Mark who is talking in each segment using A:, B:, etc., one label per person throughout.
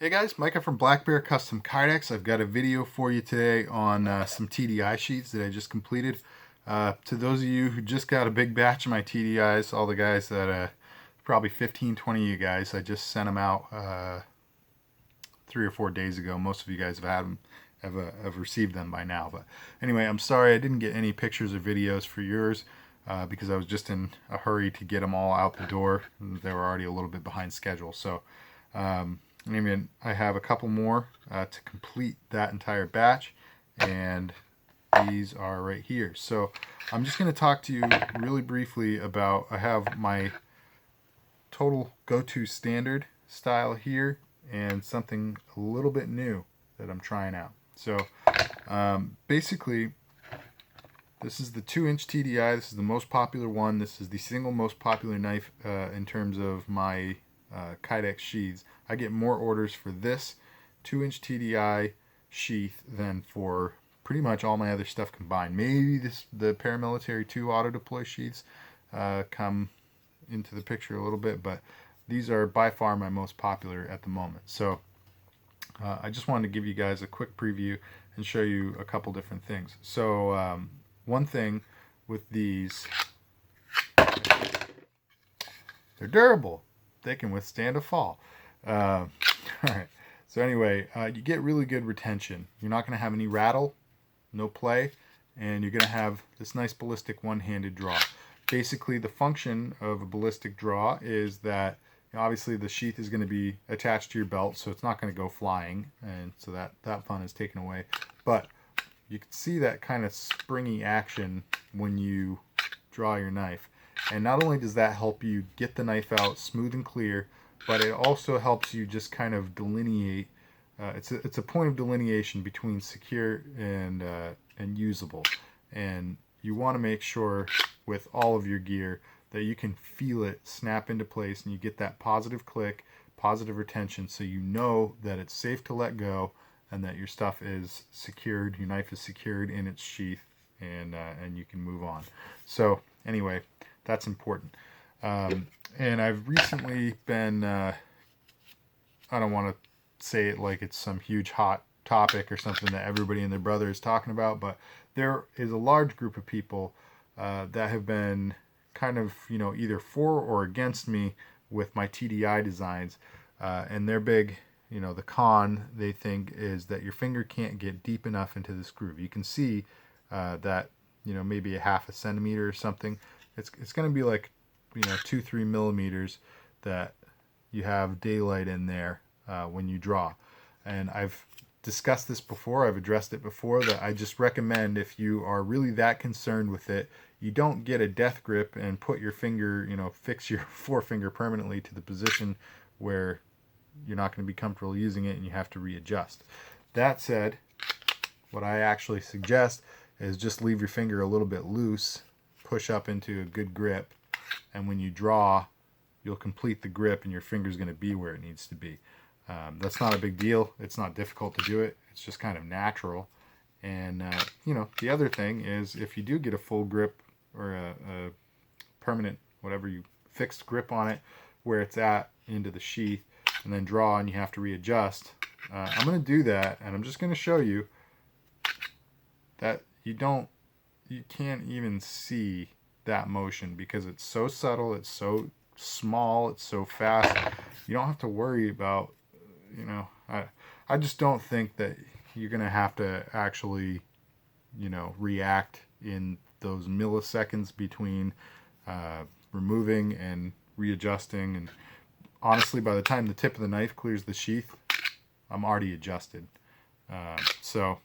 A: Hey guys, Micah from blackbearcustomkydex. I've got a video for you today on some TDI sheets that I just completed. To those of you who just got a big batch of my TDIs, all the guys that, probably 15, 20 of you guys, I just sent them out 3 or 4 days ago. Most of you guys have had them, have received them by now. But anyway, I'm sorry I didn't get any pictures or videos for yours because I was just in a hurry to get them all out the door. They were already a little bit behind schedule. So anyway, I have a couple more to complete that entire batch, and these are right here. So I'm just going to talk to you really briefly about, I have my total go-to standard style here and something a little bit new that I'm trying out. So basically, this is the 2-inch TDI. This is the most popular one. This is the single most popular knife in terms of my Kydex sheaths. I get more orders for this 2-inch TDI sheath than for pretty much all my other stuff combined. Maybe the paramilitary 2 auto deploy sheaths come into the picture a little bit, but these are by far my most popular at the moment. So I just wanted to give you guys a quick preview and show you a couple different things. So one thing with these, they're durable. They can withstand a fall. All right. So anyway, you get really good retention. You're not going to have any rattle, no play, and you're going to have this nice ballistic one-handed draw. Basically, the function of a ballistic draw is that, you know, obviously the sheath is going to be attached to your belt, so it's not going to go flying, and so that fun is taken away. But you can see that kind of springy action when you draw your knife. And not only does that help you get the knife out smooth and clear, but it also helps you just kind of delineate. It's a point of delineation between secure and usable. And you want to make sure with all of your gear that you can feel it snap into place and you get that positive click, positive retention, so you know that it's safe to let go and that your stuff is secured, your knife is secured in its sheath, and you can move on. So anyway, that's important. And I've recently been, I don't want to say it like it's some huge hot topic or something that everybody and their brother is talking about, but there is a large group of people that have been kind of, you know, either for or against me with my TDI designs. And their big, you know, the con they think is that your finger can't get deep enough into this groove. You can see that, you know, maybe a half a centimeter or something. It's going to be like, you know, 2-3 millimeters that you have daylight in there when you draw. And I've discussed this before, I've addressed it before, that I just recommend, if you are really that concerned with it, you don't get a death grip and put your finger, you know, fix your forefinger permanently to the position where you're not going to be comfortable using it and you have to readjust. That said, what I actually suggest is just leave your finger a little bit loose, push up into a good grip, and when you draw, you'll complete the grip and your finger's going to be where it needs to be. That's not a big deal. It's not difficult to do it. It's just kind of natural. And, you know, the other thing is, if you do get a full grip or a permanent, whatever, you fixed grip on it where it's at into the sheath, and then draw and you have to readjust, I'm going to do that, and I'm just going to show you that you can't even see that motion because it's so subtle, it's so small, it's so fast. You don't have to worry about, you know, I just don't think that you're going to have to actually, you know, react in those milliseconds between removing and readjusting. And honestly, by the time the tip of the knife clears the sheath, I'm already adjusted. So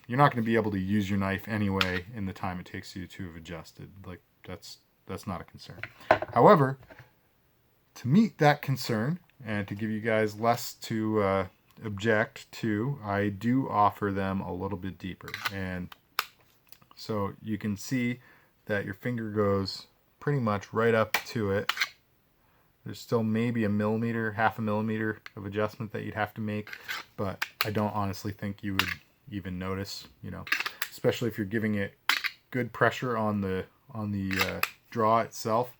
A: you're not going to be able to use your knife anyway in the time it takes you to have adjusted. Like, that's not a concern. However, to meet that concern and to give you guys less to object to, I do offer them a little bit deeper. And so you can see that your finger goes pretty much right up to it. There's still maybe a millimeter, half a millimeter of adjustment that you'd have to make, but I don't honestly think you would even notice, you know, especially if you're giving it good pressure on the draw itself.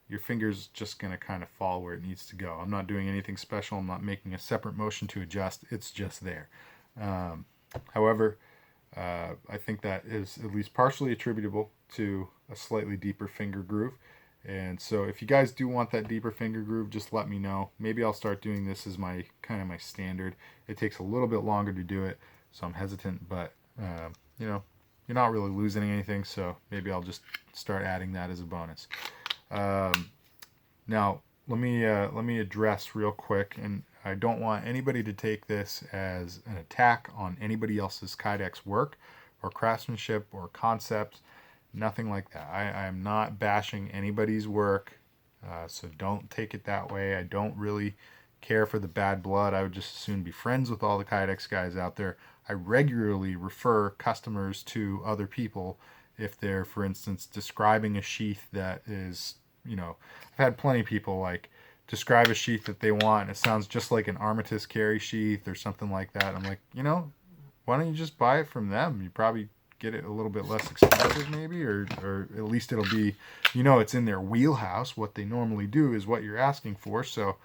A: your finger's just going to kind of fall where it needs to go. I'm not doing anything special. I'm not making a separate motion to adjust. It's just there. However, I think that is at least partially attributable to a slightly deeper finger groove. And so if you guys do want that deeper finger groove, just let me know. Maybe I'll start doing this as my kind of my standard. It takes a little bit longer to do it, so I'm hesitant, but you know, you're not really losing anything, so maybe I'll just start adding that as a bonus. Now let me address real quick, and I don't want anybody to take this as an attack on anybody else's Kydex work or craftsmanship or concepts. Nothing like that. I am not bashing anybody's work, so don't take it that way. I don't really care for the bad blood. I would just as soon be friends with all the Kydex guys out there. I regularly refer customers to other people if they're, for instance, describing a sheath that is, you know, I've had plenty of people like describe a sheath that they want and it sounds just like an Armitage carry sheath or something like that. I'm like, you know, why don't you just buy it from them? You probably get it a little bit less expensive maybe, or at least it'll be, you know, it's in their wheelhouse. What they normally do is what you're asking for. So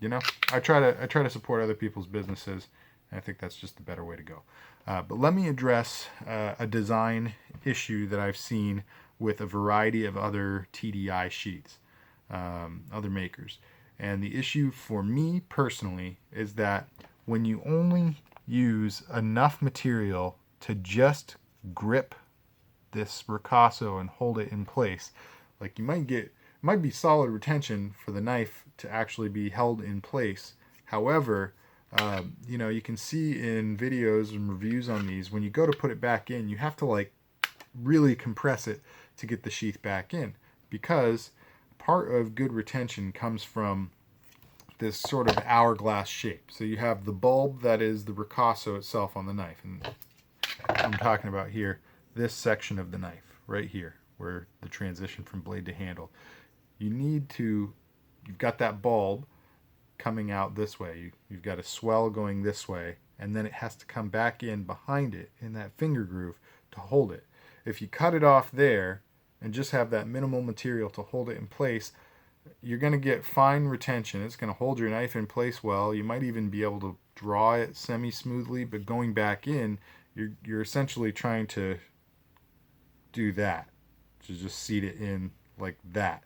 A: you know, I try to support other people's businesses, and I think that's just the better way to go. But let me address a design issue that I've seen with a variety of other TDI sheaths, other makers. And the issue for me personally is that when you only use enough material to just grip this ricasso and hold it in place, like you might be solid retention for the knife to actually be held in place. However, you know, you can see in videos and reviews on these, when you go to put it back in, you have to like really compress it to get the sheath back in, because part of good retention comes from this sort of hourglass shape. So you have the bulb that is the ricasso itself on the knife, and I'm talking about here, this section of the knife right here, where the transition from blade to handle. You've got that bulb coming out this way. You've got a swell going this way, and then it has to come back in behind it in that finger groove to hold it. If you cut it off there and just have that minimal material to hold it in place, you're going to get fine retention. It's going to hold your knife in place well. You might even be able to draw it semi-smoothly, but going back in, you're essentially trying to do that, to just seat it in like that.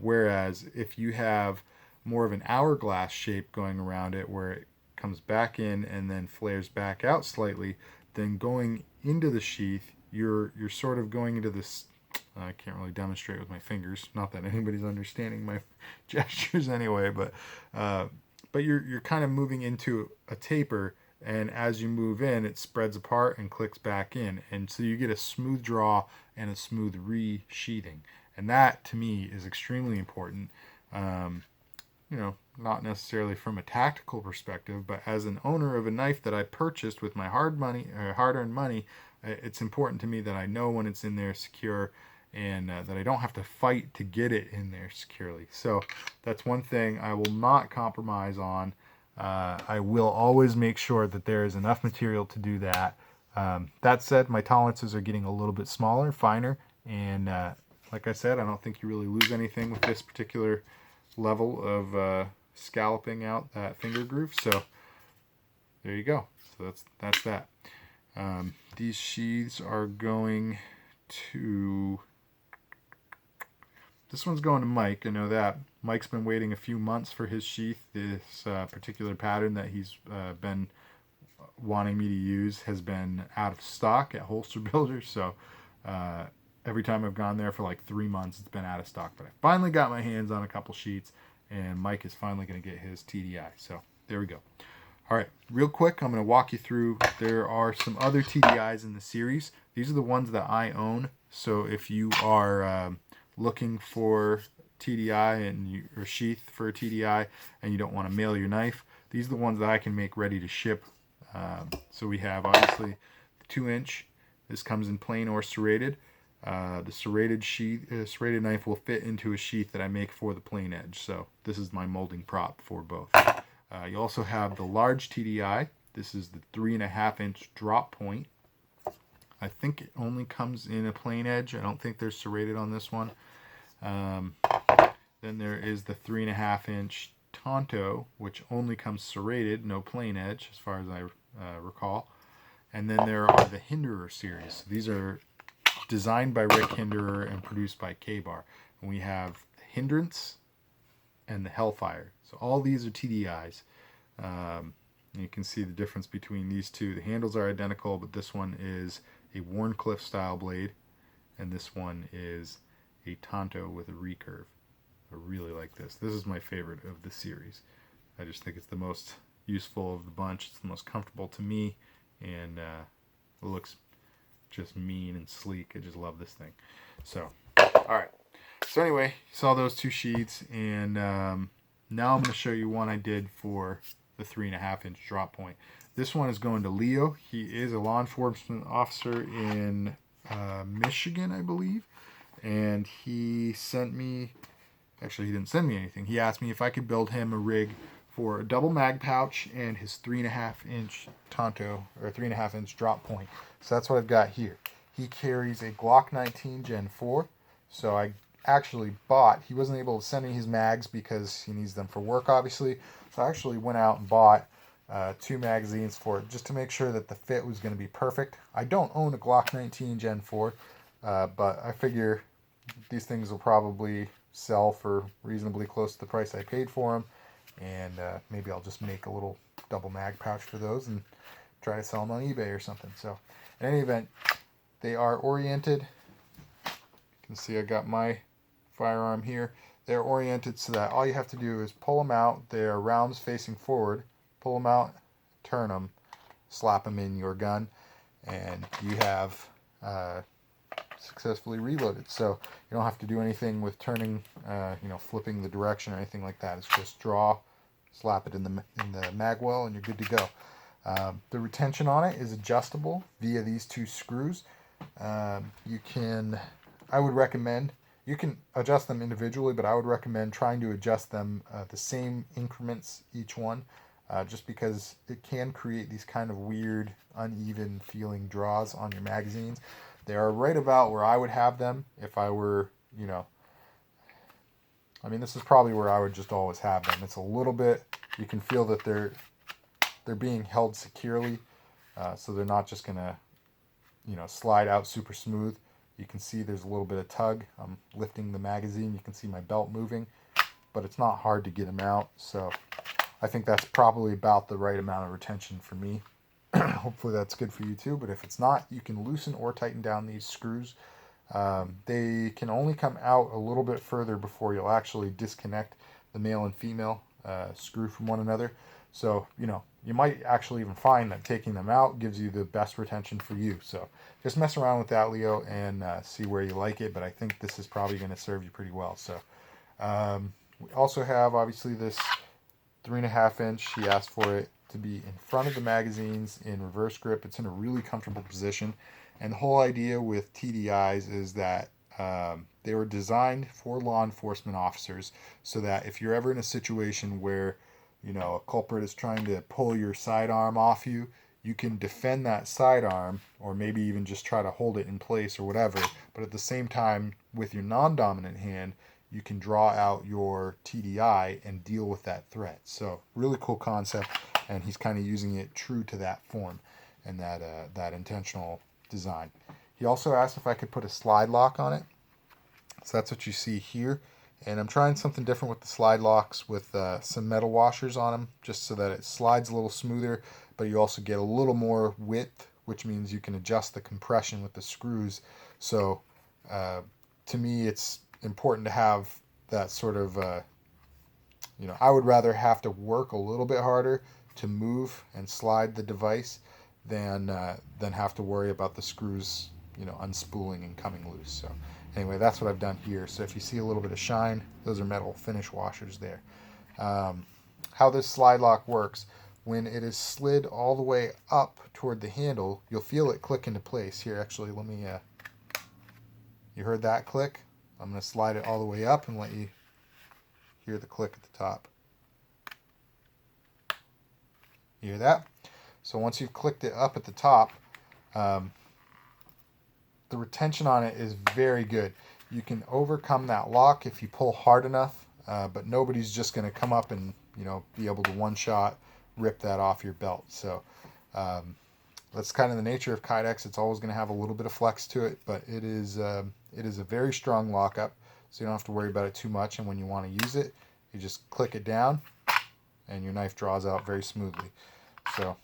A: Whereas if you have more of an hourglass shape going around it, where it comes back in and then flares back out slightly, then going into the sheath, you're sort of going into this. I can't really demonstrate with my fingers. Not that anybody's understanding my gestures anyway, but you're kind of moving into a taper. And as you move in, it spreads apart and clicks back in. And so you get a smooth draw and a smooth re-sheathing. And that, to me, is extremely important. You know, not necessarily from a tactical perspective, but as an owner of a knife that I purchased with my hard-earned money, it's important to me that I know when it's in there secure, and that I don't have to fight to get it in there securely. So that's one thing I will not compromise on. I will always make sure that there is enough material to do that. That said, my tolerances are getting a little bit smaller, finer, and like I said, I don't think you really lose anything with this particular level of scalloping out that finger groove. So there you go. So that's that. These sheaths are going to... This one's going to Mike. I know that. Mike's been waiting a few months for his sheath. This particular pattern that he's been wanting me to use has been out of stock at Holster Builders. So every time I've gone there for like 3 months, it's been out of stock. But I finally got my hands on a couple sheets, and Mike is finally going to get his TDI. So there we go. All right, real quick, I'm going to walk you through. There are some other TDIs in the series. These are the ones that I own. So if you are looking for TDI or sheath for a TDI and you don't want to mail your knife, these are the ones that I can make ready to ship. So we have obviously the 2-inch. This comes in plain or serrated. The serrated knife will fit into a sheath that I make for the plain edge. So this is my molding prop for both. You also have the large TDI. This is the 3.5-inch drop point. I think it only comes in a plain edge. I don't think there's serrated on this one. Then there is the 3.5-inch Tonto, which only comes serrated, no plain edge, as far as I recall. And then there are the Hinderer series. These are designed by Rick Hinderer and produced by K-Bar. And we have the Hindrance and the Hellfire. So all these are TDIs. You can see the difference between these two. The handles are identical, but this one is a Warncliffe style blade, and this one is a Tonto with a recurve. I really like this. This is my favorite of the series. I just think it's the most useful of the bunch. It's the most comfortable to me, and it looks just mean and sleek. I just love this thing. So, alright. So anyway, you saw those two sheaths, and now I'm going to show you one I did for the 3.5-inch drop point. This one is going to Leo. He is a law enforcement officer in Michigan, I believe. And he sent me, actually he didn't send me anything. He asked me if I could build him a rig for a double mag pouch and his 3.5-inch Tonto, or 3.5-inch drop point. So that's what I've got here. He carries a Glock 19 Gen 4. So I actually bought, he wasn't able to send me his mags because he needs them for work, obviously. So I actually went out and bought 2 magazines for it just to make sure that the fit was going to be perfect. I don't own a Glock 19 Gen 4, but I figure these things will probably sell for reasonably close to the price I paid for them. And maybe I'll just make a little double mag pouch for those and try to sell them on eBay or something. So in any event, they are oriented. You can see I got my firearm here. They're oriented so that all you have to do is pull them out. They're rounds facing forward. Pull them out, turn them, slap them in your gun, and you have successfully reloaded. So you don't have to do anything with turning, flipping the direction or anything like that. It's just draw, slap it in the mag well, and you're good to go. The retention on it is adjustable via these 2 screws. I would recommend, you can adjust them individually, but I would recommend trying to adjust them the same increments each one, just because it can create these kind of weird, uneven feeling draws on your magazines. They are right about where I would have them if I were, this is probably where I would just always have them. It's a little bit, you can feel that they're being held securely, so they're not just going to, slide out super smooth. You can see there's a little bit of tug. I'm lifting the magazine. You can see my belt moving, but it's not hard to get them out. So I think that's probably about the right amount of retention for me. Hopefully that's good for you too, but if it's not, you can loosen or tighten down these screws. They can only come out a little bit further before you'll actually disconnect the male and female screw from one another. So, you might actually even find that taking them out gives you the best retention for you. So just mess around with that, Leo, and see where you like it. But I think this is probably going to serve you pretty well. So we also have, obviously, this 3.5-inch. He asked for it to be in front of the magazines in reverse grip. It's in a really comfortable position. And the whole idea with TDIs is that they were designed for law enforcement officers so that if you're ever in a situation where a culprit is trying to pull your sidearm off you, you can defend that sidearm, or maybe even just try to hold it in place or whatever. But at the same time, with your non-dominant hand, you can draw out your TDI and deal with that threat. So really cool concept, and he's kind of using it true to that form and that intentional design. He also asked if I could put a slide lock on it. So that's what you see here. And I'm trying something different with the slide locks with some metal washers on them, just so that it slides a little smoother, but you also get a little more width, which means you can adjust the compression with the screws. So to me, it's important to have that sort of, I would rather have to work a little bit harder to move and slide the device than have to worry about the screws, unspooling and coming loose. So anyway, that's what I've done here. So if you see a little bit of shine, those are metal finish washers there. How this slide lock works, when it is slid all the way up toward the handle, you'll feel it click into place. Here, actually, let me, you heard that click? I'm going to slide it all the way up and let you hear the click at the top. You hear that? So once you've clicked it up at the top, the retention on it is very good. you can overcome that lock if you pull hard enough, but nobody's just going to come up and, you know, be able to one shot rip that off your belt. So that's kind of the nature of Kydex. It's always going to have a little bit of flex to it, but it is a very strong lockup, so you don't have to worry about it too much. And when you want to use it, you just click it down and your knife draws out very smoothly. So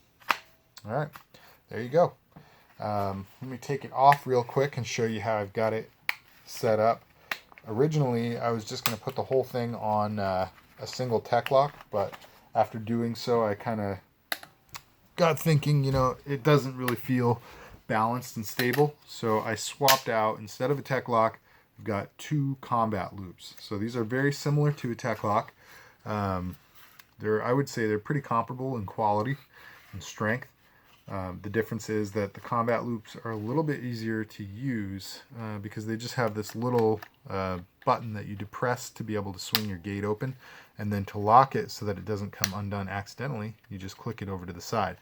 A: all right, there you go. Let me take it off real quick and show you how I've got it set up. Originally, I was just going to put the whole thing on a single tech lock, but after doing so, I kind of got thinking, you know, it doesn't really feel balanced and stable. So I swapped out, instead of a tech lock, I've got 2 combat loops. So these are very similar to a tech lock. I would say they're pretty comparable in quality and strength. The difference is that the combat loops are a little bit easier to use because they just have this little button that you depress to be able to swing your gate open, and then to lock it so that it doesn't come undone accidentally, you just click it over to the side.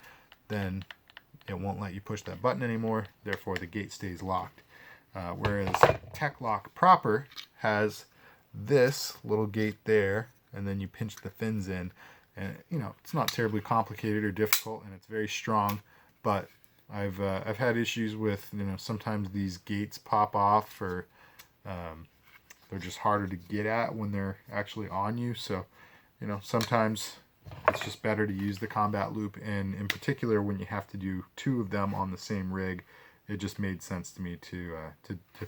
A: Then it won't let you push that button anymore, therefore the gate stays locked. Whereas Tech Lock proper has this little gate there, and then you pinch the fins in, and you know, it's not terribly complicated or difficult, and it's very strong. But I've had issues with, you know, sometimes these gates pop off, or they're just harder to get at when they're actually on you. So, you know, sometimes it's just better to use the combat loop, and in particular when you have to do 2 of them on the same rig, it just made sense to me to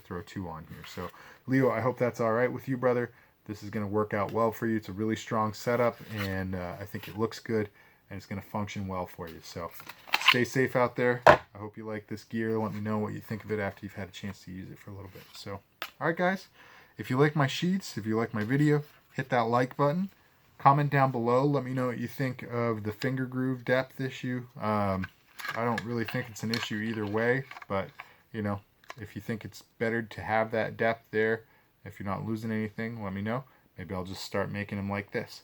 A: throw 2 on here. So Leo, I hope that's all right with you, brother. This is going to work out well for you. It's a really strong setup, and I think it looks good, and it's going to function well for you. So stay safe out there. I hope you like this gear. Let me know what you think of it after you've had a chance to use it for a little bit. So, all right, guys, if you like my sheaths, if you like my video, hit that like button. Comment down below. Let me know what you think of the finger groove depth issue. I don't really think it's an issue either way, but, you know, if you think it's better to have that depth there, if you're not losing anything, let me know. Maybe I'll just start making them like this.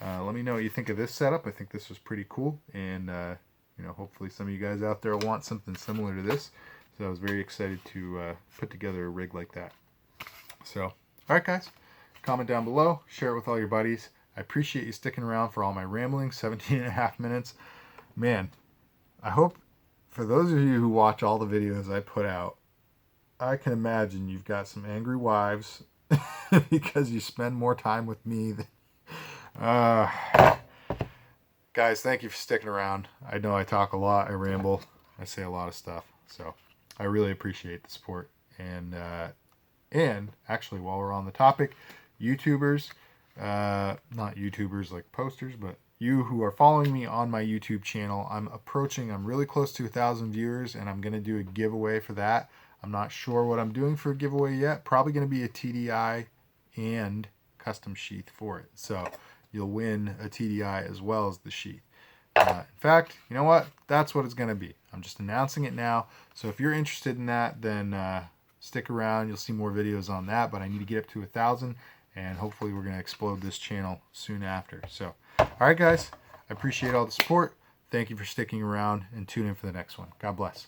A: Let me know what you think of this setup. I think this was pretty cool, and you know, hopefully some of you guys out there will want something similar to this. So I was very excited to put together a rig like that. So, all right, guys, comment down below, share it with all your buddies. I appreciate you sticking around for all my rambling, 17.5 minutes. Man, I hope for those of you who watch all the videos I put out, I can imagine you've got some angry wives because you spend more time with me than... Guys, thank you for sticking around. I know I talk a lot, I ramble, I say a lot of stuff, so I really appreciate the support. And actually, while we're on the topic, YouTubers, not YouTubers like posters, but you who are following me on my YouTube channel, I'm really close to 1,000 viewers, and I'm going to do a giveaway for that. I'm not sure what I'm doing for a giveaway yet. Probably going to be a TDI and custom sheath for it. So you'll win a TDI as well as the sheath. In fact, you know what? That's what it's going to be. I'm just announcing it now. So if you're interested in that, then stick around. You'll see more videos on that. But I need to get up to 1,000, and hopefully we're going to explode this channel soon after. So, all right, guys. I appreciate all the support. Thank you for sticking around, and tune in for the next one. God bless.